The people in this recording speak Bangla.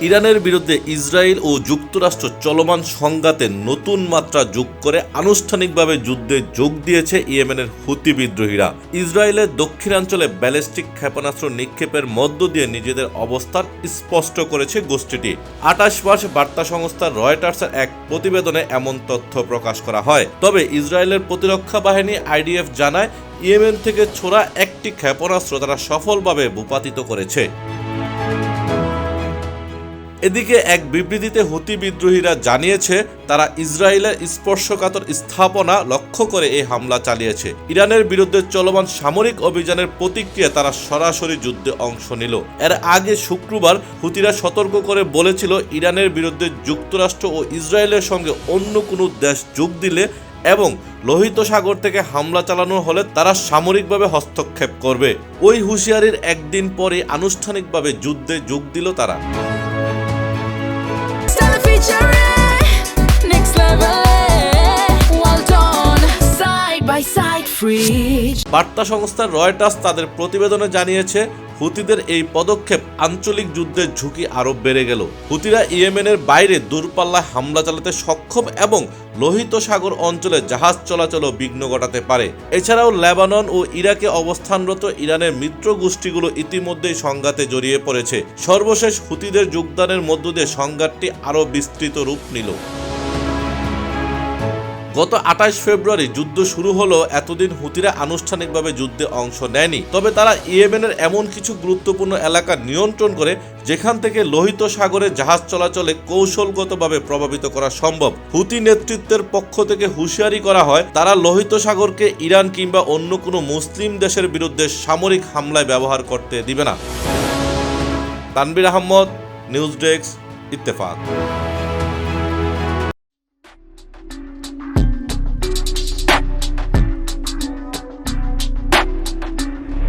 ইরানের বিরুদ্ধে ইসরায়েল ও যুক্তরাষ্ট্র চলমান সংঘাতে নতুন মাত্রা যোগ করে আনুষ্ঠানিকভাবে যুদ্ধে যোগ দিয়েছে ইয়েমেনের হুতি বিদ্রোহীরা। ইসরায়েলের দক্ষিণাঞ্চলে ব্যালিস্টিক ক্ষেপণাস্ত্র নিক্ষেপের মধ্য দিয়ে নিজেদের অবস্থান স্পষ্ট করেছে গোষ্ঠীটি। 28 মার্চ বার্তা সংস্থা রয়টার্সের এক প্রতিবেদনে এমন তথ্য প্রকাশ করা হয়। তবে ইসরায়েলের প্রতিরক্ষা বাহিনী আইডিএফ জানায়, ইয়েমেন থেকে ছোড়া একটি ক্ষেপণাস্ত্র তারা সফলভাবে ভূপাতিত করেছে। এদিকে এক বিবৃতিতে হুতি বিদ্রোহীরা জানিয়েছে, তারা ইসরায়েলের স্পর্শকাতর স্থাপনা লক্ষ্য করে এই হামলা চালিয়েছে। ইরানের বিরুদ্ধে চলমান সামরিক অভিযানের প্রতিক্রিয়া তারা সরাসরি যুদ্ধে অংশ নিল। এর আগে শুক্রবার হুতিরা সতর্ক করে বলেছিল, ইরানের বিরুদ্ধে যুক্তরাষ্ট্র ও ইসরায়েলের সঙ্গে অন্য কোনো দেশ যোগ দিলে এবং লোহিত সাগর থেকে হামলা চালানো হলে তারা সামরিকভাবে হস্তক্ষেপ করবে। ওই হুঁশিয়ারির একদিন পরে আনুষ্ঠানিকভাবে যুদ্ধে যোগ দিল তারা। বার্তা সংস্থা রয়টার্স তাদের প্রতিবেদনে জানিয়েছে, হুতিদের এই পদক্ষেপ আঞ্চলিক যুদ্ধের ঝুঁকি আরো বেড়ে গেল। হুতিরা ইয়েমেনের বাইরে দূরপাল্লায় হামলা চালাতে সক্ষম এবং লোহিত সাগর অঞ্চলে জাহাজ চলাচলও বিঘ্ন ঘটাতে পারে। এছাড়াও লেবানন ও ইরাকে অবস্থানরত ইরানের মিত্র গোষ্ঠীগুলো ইতিমধ্যেই সংঘাতে জড়িয়ে পড়েছে। সর্বশেষ হুতিদের যোগদানের মধ্য দিয়ে সংঘাতটি আরও বিস্তৃত রূপ নিল। গত 28 ফেব্রুয়ারি যুদ্ধ শুরু হলো। এতদিন হুতিরা আনুষ্ঠানিকভাবে যুদ্ধে অংশ নেয়নি, তবে তারা ইয়েমেনের এমন কিছু গুরুত্বপূর্ণ এলাকা নিয়ন্ত্রণ করে যেখান থেকে লোহিত সাগরে জাহাজ চলাচলে কৌশলগতভাবে প্রভাবিত করা সম্ভব। হুতি নেতৃত্বের পক্ষ থেকে হুঁশিয়ারি করা হয়, তারা লোহিত সাগরকে ইরান কিংবা অন্য কোনো মুসলিম দেশের বিরুদ্ধে সামরিক হামলায় ব্যবহার করতে দিবে না। Tanvir Ahmed, news desk, Ittefaq.